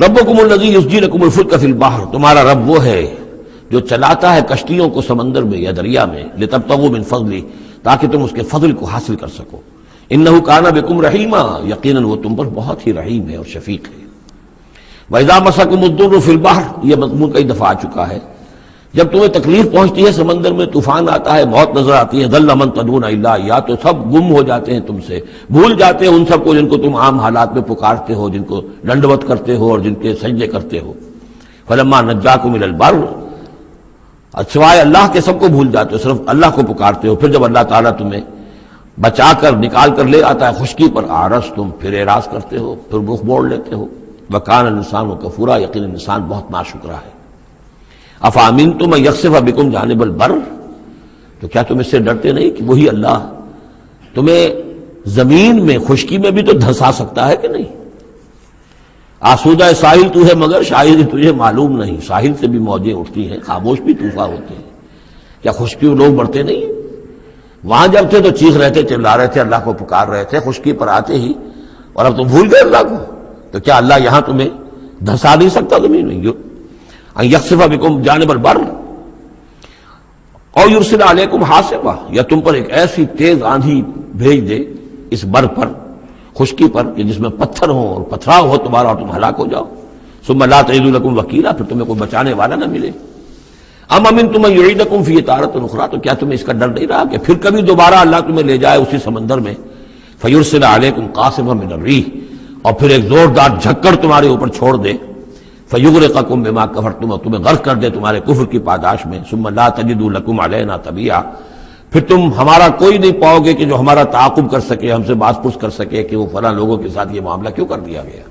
ربکم الذی یسجی لکم الفلک فی البحر، تمہارا رب وہ ہے جو چلاتا ہے کشتیوں کو سمندر میں یا دریا میں، لتبتغوا من فضلہ، تاکہ تم اس کے فضل کو حاصل کر سکو، انہ کان بکم رحیما، یقیناً وہ تم پر بہت ہی رحیم ہے اور شفیق ہے۔ وَإِذَا مَسَّكُمُ الضُّرُّ فِي الْبَحْرِ، یہ مضمون کئی دفعہ آ چکا ہے، جب تمہیں تکلیف پہنچتی ہے سمندر میں، طوفان آتا ہے، موت نظر آتی ہے، ضل من تدعون الا اياه، تو سب گم ہو جاتے ہیں تم سے، بھول جاتے ہیں ان سب کو جن کو تم عام حالات میں پکارتے ہو، جن کو ڈنڈوت کرتے ہو اور جن کے سجدے کرتے ہو۔ فلما نجاکم الى البر، سوائے اللہ کے سب کو بھول جاتے ہو، صرف اللہ کو پکارتے ہو، پھر جب اللہ تعالیٰ تمہیں بچا کر نکال کر لے آتا ہے خشکی پر، آرس تم پھر اعراض کرتے ہو، پھر رخ موڑ لیتے ہو۔ وکان الانسان کفورا، یقینا انسان بہت ناشکرا ہے۔ افامنتم ان یخسف بکم جانب البر، تو کیا تم اس سے ڈرتے نہیں کہ وہی اللہ تمہیں زمین میں خشکی میں بھی تو دھنسا سکتا ہے کہ نہیں؟ آسودہ ساحل تو ہے مگر شاید تجھے معلوم نہیں، ساحل سے بھی موجیں اٹھتی ہیں، خاموش بھی طوفان ہوتے ہیں، کیا خشکی میں لوگ مرتے نہیں؟ وہاں جب تھے تو چیخ رہے تھے، چلا رہے تھے، اللہ کو پکار رہے تھے، خشکی پر آتے ہی، اور اب تم بھول گئے اللہ کو، تو کیا اللہ یہاں تمہیں دھنسا نہیں سکتا زمین میں؟ ان یخسف بکم جانب البر اور یرسل علیکم حاصبا، یا تم پر ایک ایسی تیز آندھی بھیج دے اس بر پر، خشکی پر، کہ جس میں پتھر ہوں اور پتھراؤ ہو تمہارا اور تم ہلاک ہو جاؤ۔ ثم لا تجدوا لکم وکیلا، پھر تمہیں کوئی بچانے والا نہ ملے۔ ام امنتم ان یعیدکم فی تارۃ اخری، تو کیا تمہیں اس کا ڈر نہیں رہا کہ پھر کبھی دوبارہ اللہ تمہیں لے جائے اسی سمندر میں؟ فیرسل علیکم قاصفا من الریح، اور پھر ایک زوردار جھکڑ تمہارے اوپر چھوڑ دے، فیغرقکم بما کفرتم، اور تمہیں غرق کر دے تمہارے کفر کی پاداش میں۔ ثم لا تجدوا لکم علینا تبیعا، پھر تم ہمارا کوئی نہیں پاؤ گے کہ جو ہمارا تعاقب کر سکے، ہم سے باز پرس کر سکے کہ وہ فلاں لوگوں کے ساتھ یہ معاملہ کیوں کر دیا گیا۔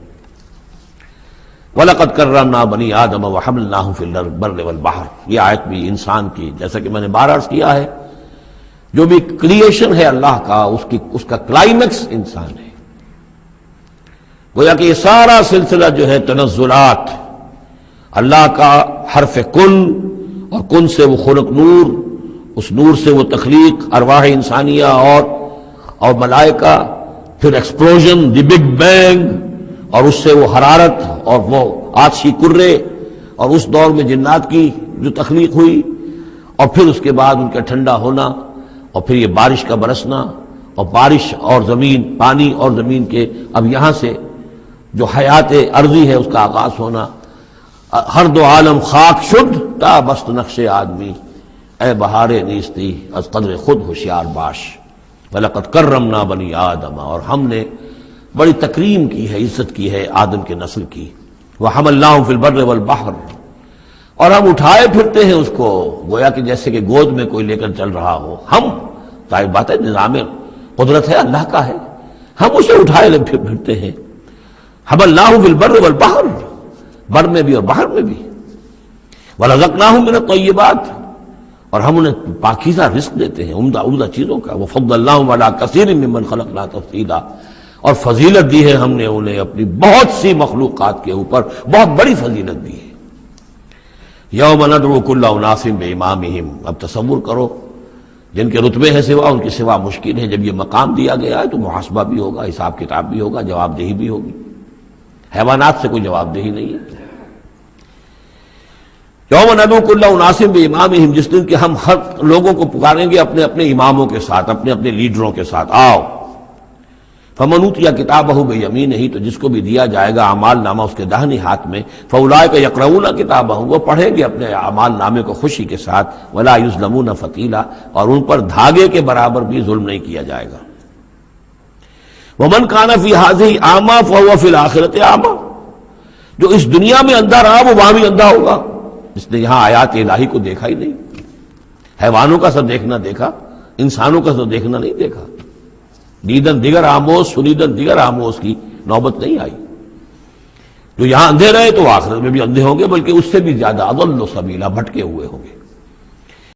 وَلَقَدْ كَرَّمْنَا بَنِي آدَمَ وَحَمَلْنَاهُمْ فِي الْبَرِّ وَالْبَحْرِ، یہ آیت بھی انسان کی، جیسا کہ میں نے بار عرض کیا ہے، جو بھی کریشن ہے اللہ کا، اس کا کلائمیکس انسان ہے۔ گویا کہ یہ سارا سلسلہ جو ہے تنزلات، اللہ کا حرف کن، اور کن سے وہ خلق نور، اس نور سے وہ تخلیق ارواح انسانیہ اور ملائکہ، پھر ایکسپلوژن، دی بگ بینگ، اور اس سے وہ حرارت اور وہ آتشی کرے، اور اس دور میں جنات کی جو تخلیق ہوئی، اور پھر اس کے بعد ان کا ٹھنڈا ہونا، اور پھر یہ بارش کا برسنا، اور بارش اور زمین، پانی اور زمین کے اب یہاں سے جو حیات ارضی ہے اس کا آغاز ہونا۔ ہر دو عالم خاک شد تا بست نقش آدمی، اے بہار نیستی از قدر خود ہوشیار باش۔ وَلَقَدْ كَرَّمْنَا بَنِي آدَمَ، اور ہم نے بڑی تکریم کی ہے، عزت کی ہے آدم کے نسل کی۔ وَحَمَلْنَاهُمْ فِي الْبَرِّ وَالْبَحْرِ، اور ہم اٹھائے پھرتے ہیں اس کو، گویا کہ جیسے کہ گود میں کوئی لے کر چل رہا ہو۔ ہم، ظاہر بات ہے نظام قدرت ہے اللہ کا ہے، ہم اسے اٹھائے پھرتے ہیں۔ حَمَلْنَاهُمْ فِي الْبَرِّ وَالْبَحْرِ، بر میں بھی اور باہر میں بھی۔ وَرَزَقْنَاهُمْ مِنَ الطَّيِّبَاتِ، اور ہم انہیں پاکیزہ رزق دیتے ہیں، عمدہ چیزوں کا۔ وَفَضَّلْنَاهُمْ عَلَىٰ كَثِيرٍ مِّمَّنْ خَلَقْنَا تَفْضِيلًا، اور فضیلت دی ہے ہم نے انہیں اپنی بہت سی مخلوقات کے اوپر، بہت بڑی فضیلت دی ہے۔ یوم ندعو کل اناس بامامہم، اب تصور کرو جن کے رتبے ہیں سوا، ان کی سوا مشکل ہے، جب یہ مقام دیا گیا ہے تو محاسبہ بھی ہوگا، حساب کتاب بھی ہوگا، جواب دہی بھی ہوگی۔ حیوانات سے کوئی جواب دہی نہیں ہے۔ یوم ندعو کل اناس بامامہم، جس دن کہ ہم ہر لوگوں کو پکاریں گے اپنے اپنے اماموں کے ساتھ، اپنے اپنے لیڈروں کے ساتھ، آؤ۔ فمن اوتی کتابہ بیمینہ، تو جس کو بھی دیا جائے گا اعمال نامہ اس کے داہنی ہاتھ میں، فاولئک یقرؤون کتابہم، وہ پڑھیں گے اپنے اعمال نامے کو خوشی کے ساتھ، ولا یظلمون فتیلا، اور ان پر دھاگے کے برابر بھی ظلم نہیں کیا جائے گا۔ ومن کان فی ہذہ اعمی فہو فی الآخرۃ اعمی، جو اس دنیا میں اندھا رہا وہ وہاں بھی اندھا ہوگا، جس نے یہاں آیات الہی کو دیکھا ہی نہیں، حیوانوں کا سب دیکھنا دیکھا، انسانوں کا سب دیکھنا نہیں دیکھا، دیدن دیگر آموز سنیدن دیگر آموز کی نوبت نہیں آئی۔ جو یہاں اندھے رہے تو آخرت میں بھی اندھے ہوں گے، بلکہ اس سے بھی زیادہ اضل سبیلا، بھٹکے ہوئے ہوں گے۔